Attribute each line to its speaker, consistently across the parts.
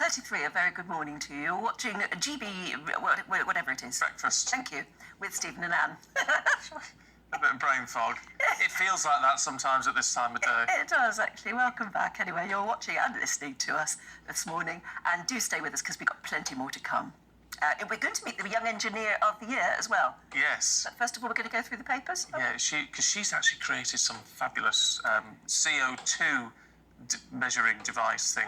Speaker 1: 7:33, a very good morning to you. You're watching whatever it is.
Speaker 2: Breakfast.
Speaker 1: Thank you, with Stephen and Anne.
Speaker 2: A bit of brain fog. It feels like that sometimes at this time of day.
Speaker 1: It does, actually. Welcome back. Anyway, you're watching and listening to us this morning, and do stay with us because we've got plenty more to come. We're going to meet the Young Engineer of the Year as well.
Speaker 2: Yes.
Speaker 1: But first of all, we're going to go through the papers.
Speaker 2: Yeah, because she's actually created some fabulous CO2 measuring device thing.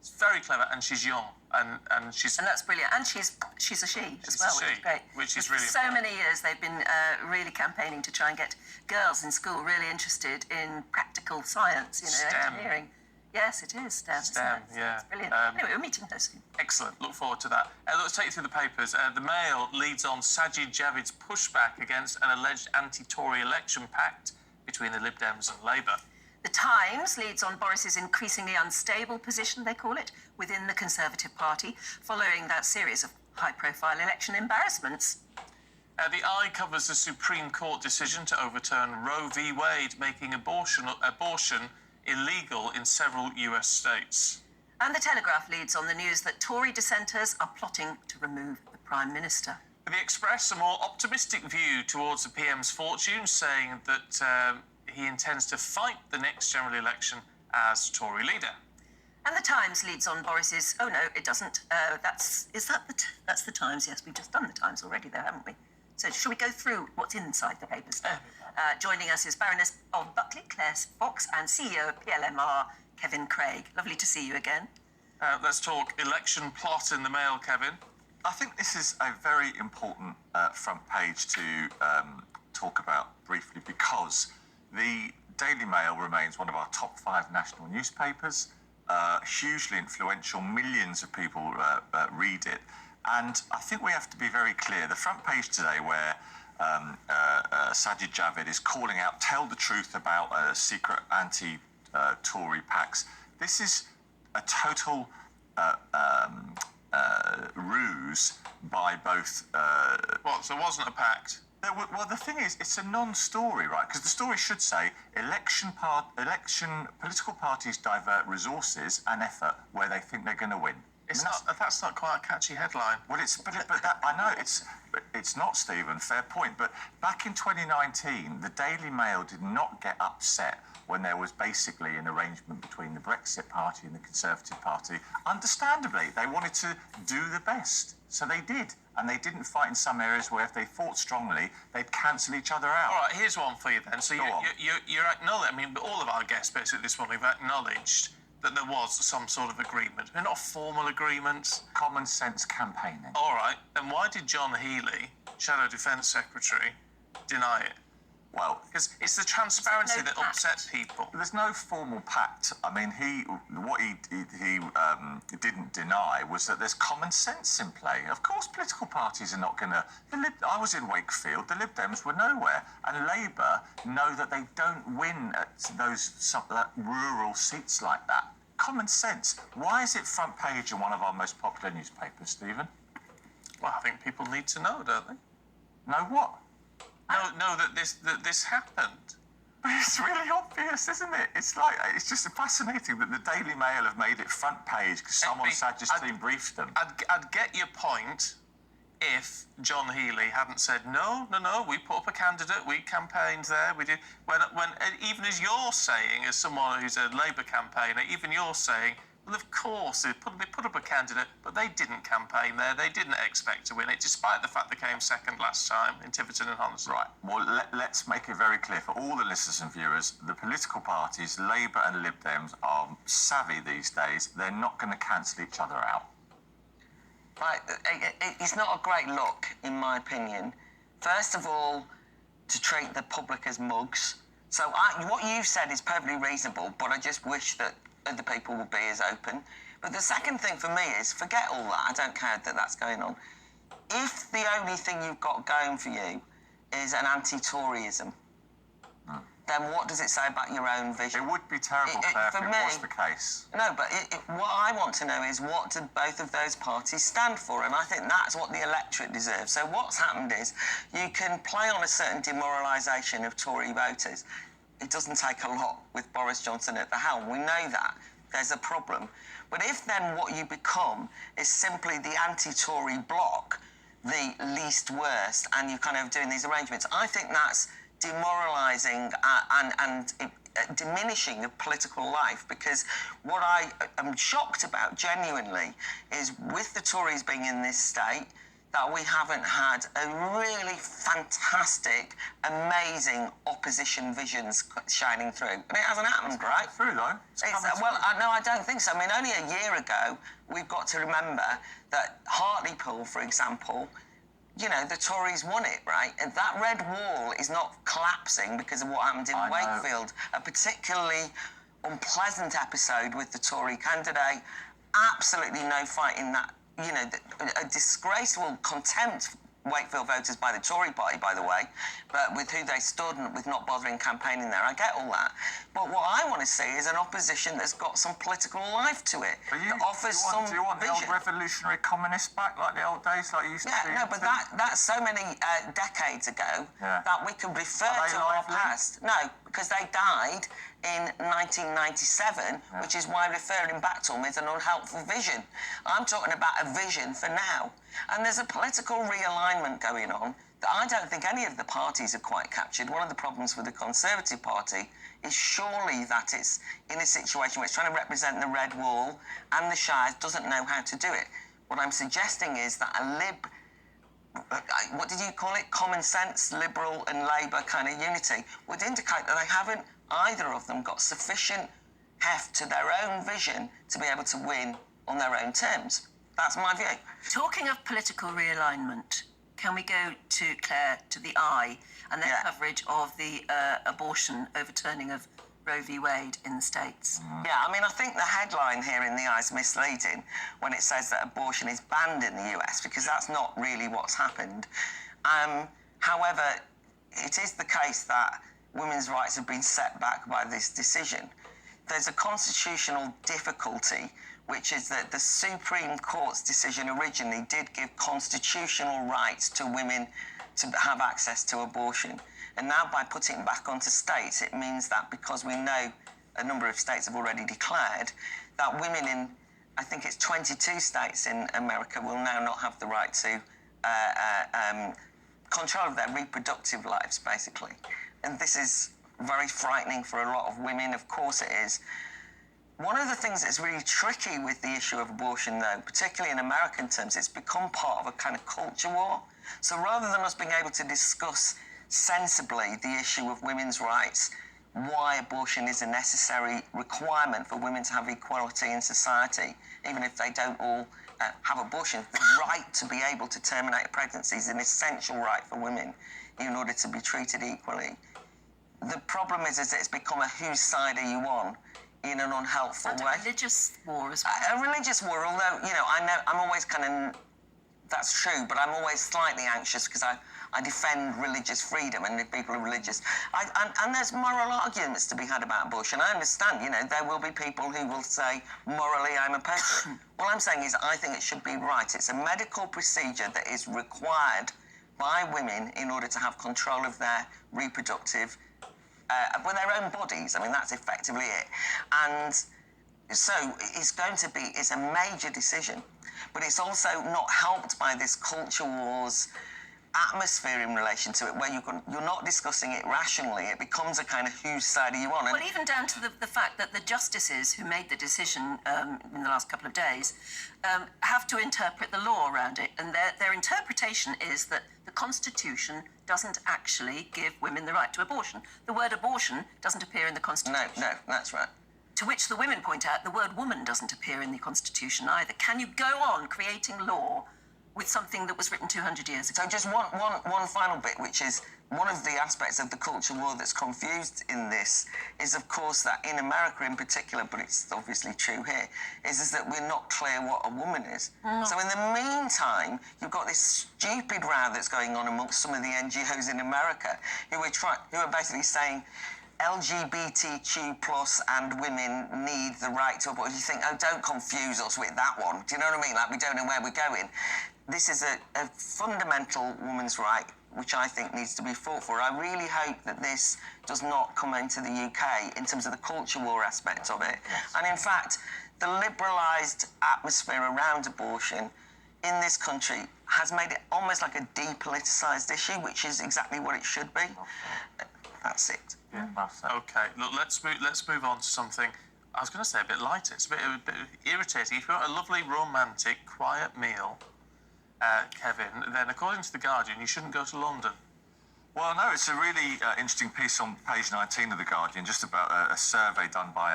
Speaker 2: It's very clever, and she's young, and
Speaker 1: that's brilliant. And she's a she as well, which is great.
Speaker 2: Which is really
Speaker 1: so many years they've been really campaigning to try and get girls in school really interested in practical science,
Speaker 2: STEM.
Speaker 1: Engineering. Yes, it is STEM.
Speaker 2: STEM, yeah.
Speaker 1: It's brilliant. Anyway, we're meeting her soon.
Speaker 2: Excellent. Look forward to that. Let's take you through the papers. The Mail leads on Sajid Javid's pushback against an alleged anti-Tory election pact between the Lib Dems and Labour. The
Speaker 1: Times leads on Boris's increasingly unstable position, they call it, within the Conservative Party, following that series of high-profile election embarrassments.
Speaker 2: The Eye covers the Supreme Court decision to overturn Roe v. Wade, making abortion illegal in several US states.
Speaker 1: And the Telegraph leads on the news that Tory dissenters are plotting to remove the Prime Minister.
Speaker 2: The Express, a more optimistic view towards the PM's fortunes, saying that he intends to fight the next general election as Tory leader.
Speaker 1: And the Times leads on Boris's... Oh, no, it doesn't. That's the Times. Yes, we've just done the Times already, though, haven't we? So shall we go through what's inside the papers? Joining us is Baroness of Buckley, Claire Fox, and CEO of PLMR, Kevin Craig. Lovely to see you again.
Speaker 2: Let's talk election plot in the Mail, Kevin.
Speaker 3: I think this is a very important front page to talk about briefly, because the Daily Mail remains one of our top 5 national newspapers, hugely influential. Millions of people read it. And I think we have to be very clear. The front page today, where Sajid Javid is calling out, tell the truth about secret anti-Tory pacts. This is a total ruse by both...
Speaker 2: What, so it wasn't a pact?
Speaker 3: Well, the thing is, it's a non-story, right? Because the story should say political parties divert resources and effort where they think they're going to win.
Speaker 2: That's not quite a catchy headline.
Speaker 3: Well, I know it's not, Stephen. Fair point. But back in 2019, the Daily Mail did not get upset when there was basically an arrangement between the Brexit Party and the Conservative Party. Understandably, they wanted to do the best, so they did. And they didn't fight in some areas where if they fought strongly, they'd cancel each other out.
Speaker 2: All right, here's one for you then. So you're acknowledging, I mean, all of our guests basically this morning have acknowledged that there was some sort of agreement. They're not formal agreements.
Speaker 3: Common sense campaigning.
Speaker 2: All right, then why did John Healey, Shadow Defence Secretary, deny it?
Speaker 3: Well,
Speaker 2: because it's the transparency that upsets people.
Speaker 3: There's no formal pact. I mean, what he didn't deny was that there's common sense in play. Of course, political parties are not going to... I was in Wakefield. The Lib Dems were nowhere. And Labour know that they don't win at those rural seats like that. Common sense. Why is it front page in one of our most popular newspapers, Stephen?
Speaker 2: Well, I think people need to know, don't they?
Speaker 3: Know what?
Speaker 2: No, that this happened.
Speaker 3: But it's really obvious, isn't it? It's just fascinating that the Daily Mail have made it front page because someone Sajid's team briefed them.
Speaker 2: I'd get your point if John Healey hadn't said, no, we put up a candidate, we campaigned there, we did. When even as you're saying, as someone who's a Labour campaigner, even you're saying, well, of course, they put up a candidate, but they didn't campaign there. They didn't expect to win it, despite the fact they came second last time in Tiverton and Hounslow.
Speaker 3: Right. Well, let's make it very clear for all the listeners and viewers, the political parties, Labour and Lib Dems, are savvy these days. They're not going to cancel each other out.
Speaker 4: Right. It's not a great look, in my opinion. First of all, to treat the public as mugs. So what you've said is perfectly reasonable, but I just wish that other people would be as open. But the second thing for me is, forget all that. I don't care that that's going on. If the only thing you've got going for you is an anti-Toryism, then what does it say about your own vision?
Speaker 3: It would be terrible, Claire, if it was the case.
Speaker 4: No, but what I want to know is, what do both of those parties stand for? And I think that's what the electorate deserves. So what's happened is, you can play on a certain demoralisation of Tory voters. It doesn't take a lot with Boris Johnson at the helm. We know that. there's a problem. But if then what you become is simply the anti-Tory bloc, the least worst, and you're kind of doing these arrangements, I think that's demoralising and diminishing of political life, because what I am shocked about genuinely is with the Tories being in this state, that we haven't had a really fantastic, amazing opposition visions shining through. And it hasn't happened, right?
Speaker 3: Through though.
Speaker 4: No, I don't think so. I mean, only a year ago, we've got to remember that Hartlepool, for example, you know, the Tories won it, right? And that red wall is not collapsing because of what happened in Wakefield. A particularly unpleasant episode with the Tory candidate. Absolutely no fight in that. You know, a disgraceful contempt Wakefield voters by the Tory party, by the way, but with who they stood and with not bothering campaigning there. I get all that. But what I want to see is an opposition that's got some political life to it, that offers some
Speaker 3: Do you want the
Speaker 4: vision.
Speaker 3: old revolutionary communists back like the old days, like you used to see?
Speaker 4: Yeah, no, but that's so many decades ago that we can refer
Speaker 3: Are they
Speaker 4: to our
Speaker 3: lively?
Speaker 4: past. No, because they died in 1997, which is why referring back to them is an unhelpful vision. I'm talking about a vision for now. And there's a political realignment going on that I don't think any of the parties have quite captured. One of the problems with the Conservative Party is surely that it's in a situation where it's trying to represent the Red Wall and the Shires, doesn't know how to do it. What I'm suggesting is that what did you call it? Common sense, Liberal and Labour kind of unity would indicate that they haven't, either of them, got sufficient heft to their own vision to be able to win on their own terms. That's my view.
Speaker 1: Talking of political realignment, can we go to, Claire, to the Eye and their coverage of the abortion overturning of Roe v. Wade in the States?
Speaker 4: Yeah, I mean, I think the headline here in the Eye is misleading when it says that abortion is banned in the US, because that's not really what's happened. However, it is the case that women's rights have been set back by this decision. There's a constitutional difficulty, which is that the Supreme Court's decision originally did give constitutional rights to women to have access to abortion. And now by putting it back onto states, it means that because we know a number of states have already declared that women in, I think it's 22 states in America, will now not have the right to control of their reproductive lives, basically. And this is very frightening for a lot of women. Of course it is. One of the things that's really tricky with the issue of abortion, though, particularly in American terms, it's become part of a kind of culture war. So rather than us being able to discuss sensibly the issue of women's rights, why abortion is a necessary requirement for women to have equality in society, even if they don't all have abortion, the right to be able to terminate a pregnancy is an essential right for women in order to be treated equally. The problem is it's become a whose side are you on in an unhelpful
Speaker 1: And
Speaker 4: way.
Speaker 1: a religious war as well.
Speaker 4: A religious war, although, you know, I know I'm always kind of, that's true, but I'm always slightly anxious because I defend religious freedom, and if people are religious, and there's moral arguments to be had about abortion. I understand, you know, there will be people who will say, morally, I'm opposed to it. What I'm saying is I think it should be right. It's a medical procedure that is required by women in order to have control of their reproductive, with their own bodies. I mean, that's effectively it. And so it's a major decision, but it's also not helped by this culture wars atmosphere in relation to it, where you're not discussing it rationally. It becomes a kind of whose side are you on?
Speaker 1: Well, even down to the fact that the justices who made the decision in the last couple of days have to interpret the law around it, and their interpretation is that the Constitution doesn't actually give women the right to abortion. The word abortion doesn't appear in the Constitution.
Speaker 4: No, that's right.
Speaker 1: To which the women point out the word woman doesn't appear in the Constitution either. Can you go on creating law with something that was written 200 years ago?
Speaker 4: So just one final bit, which is one of the aspects of the culture war that's confused in this is, of course, that in America in particular, but it's obviously true here, is that we're not clear what a woman is. So in the meantime, you've got this stupid row that's going on amongst some of the NGOs in America who are basically saying LGBTQ plus and women need the right to abortion. You think, oh, don't confuse us with that one. Do you know what I mean? Like, we don't know where we're going. This is a fundamental woman's right. which I think needs to be fought for. I really hope that this does not come into the UK in terms of the culture war aspect of it. And in fact, the liberalised atmosphere around abortion in this country has made it almost like a depoliticised issue, which is exactly what it should be. That's it.
Speaker 3: Yeah, well said.
Speaker 2: Okay, look, let's move on to something. I was going to say a bit lighter. It's a bit irritating. If you want a lovely, romantic, quiet meal, Kevin, then according to The Guardian, you shouldn't go to London.
Speaker 3: Well, no, it's a really interesting piece on page 19 of The Guardian, just about a survey done by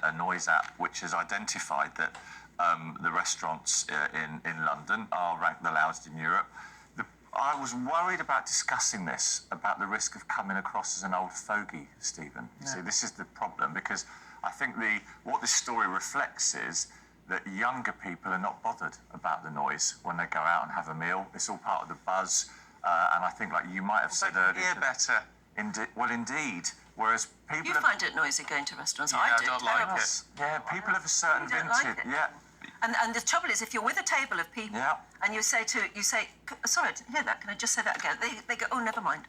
Speaker 3: a noise app, which has identified that the restaurants in London are ranked the loudest in Europe. I was worried about discussing this, about the risk of coming across as an old fogey, Stephen. You see, this is the problem, because I think what this story reflects is that younger people are not bothered about the noise when they go out and have a meal. It's all part of the buzz. And I think, like you might have said earlier...
Speaker 2: hear better.
Speaker 3: Well, indeed. Whereas people...
Speaker 1: You find it noisy going to restaurants.
Speaker 2: Yeah,
Speaker 1: I do.
Speaker 2: I don't like it.
Speaker 3: Yeah, people of a certain
Speaker 1: You don't like
Speaker 3: vintage...
Speaker 1: it?
Speaker 3: Yeah.
Speaker 1: And the trouble is, if you're with a table of people and you say, sorry, I didn't hear that. Can I just say that again? They go, oh, never mind.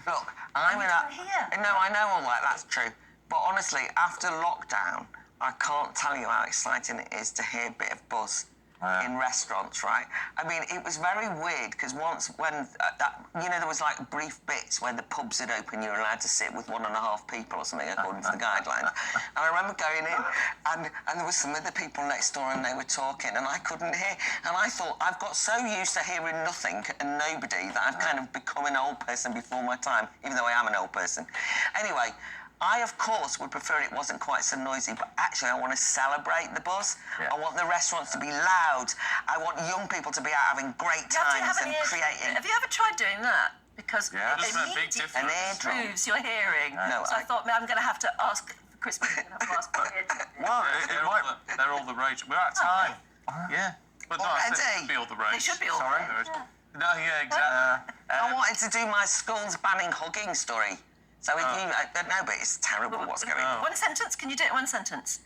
Speaker 4: Look, I'm in a...
Speaker 1: here.
Speaker 4: No, I know all that, that's true. But honestly, after lockdown, I can't tell you how exciting it is to hear a bit of buzz in restaurants, right? I mean, it was very weird because once when, there was like brief bits where the pubs had opened, you were allowed to sit with 1.5 people or something according to the guidelines. And I remember going in and there was some other people next door and they were talking and I couldn't hear. And I thought, I've got so used to hearing nothing and nobody that I've kind of become an old person before my time, even though I am an old person. Anyway, I, of course, would prefer it wasn't quite so noisy, but actually I want to celebrate the buzz.
Speaker 3: Yeah.
Speaker 4: I want the restaurants to be loud. I want young people to be out having great times and creating.
Speaker 1: Have you ever tried doing that? Because
Speaker 3: Yeah.
Speaker 1: it
Speaker 2: Doesn't make a big
Speaker 1: immediately
Speaker 2: difference.
Speaker 1: improves your hearing.
Speaker 4: No,
Speaker 1: So I thought, I'm going to have to ask for Christmas. I'm going to have to ask for
Speaker 3: Well, it might...
Speaker 2: They're all the rage. We're out of time. Yeah. But no, I said it
Speaker 4: Already?
Speaker 2: should be all the rage.
Speaker 1: They should be all
Speaker 2: Sorry.
Speaker 1: the rage,
Speaker 2: No, yeah, exactly.
Speaker 4: I wanted to do my school's banning hugging story. So if you, I don't know, but it's terrible what's going on.
Speaker 1: One sentence? Can you do it in one sentence?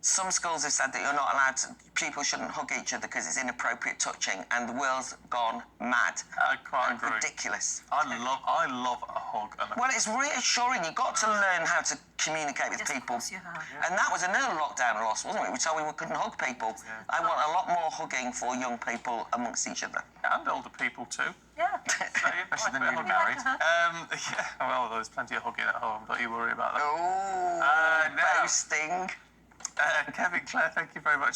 Speaker 4: Some schools have said that you're not allowed to, people shouldn't hug each other because it's inappropriate touching and the world's gone mad.
Speaker 2: I quite
Speaker 4: and
Speaker 2: agree.
Speaker 4: ridiculous.
Speaker 2: I love a hug and a...
Speaker 4: Well, it's reassuring. You've got to learn how to communicate with
Speaker 1: Yes, of
Speaker 4: people.
Speaker 1: course you have.
Speaker 4: And that was another lockdown loss, wasn't it? We told we couldn't hug people. I want a lot more hugging for young people amongst each other.
Speaker 2: And older people too.
Speaker 1: Yeah.
Speaker 3: Especially the newly married.
Speaker 2: Yeah, well, there's plenty of hugging at home. Don't you worry about that.
Speaker 4: Oh,
Speaker 2: now-
Speaker 4: boasting.
Speaker 2: Kevin, Claire, thank you very much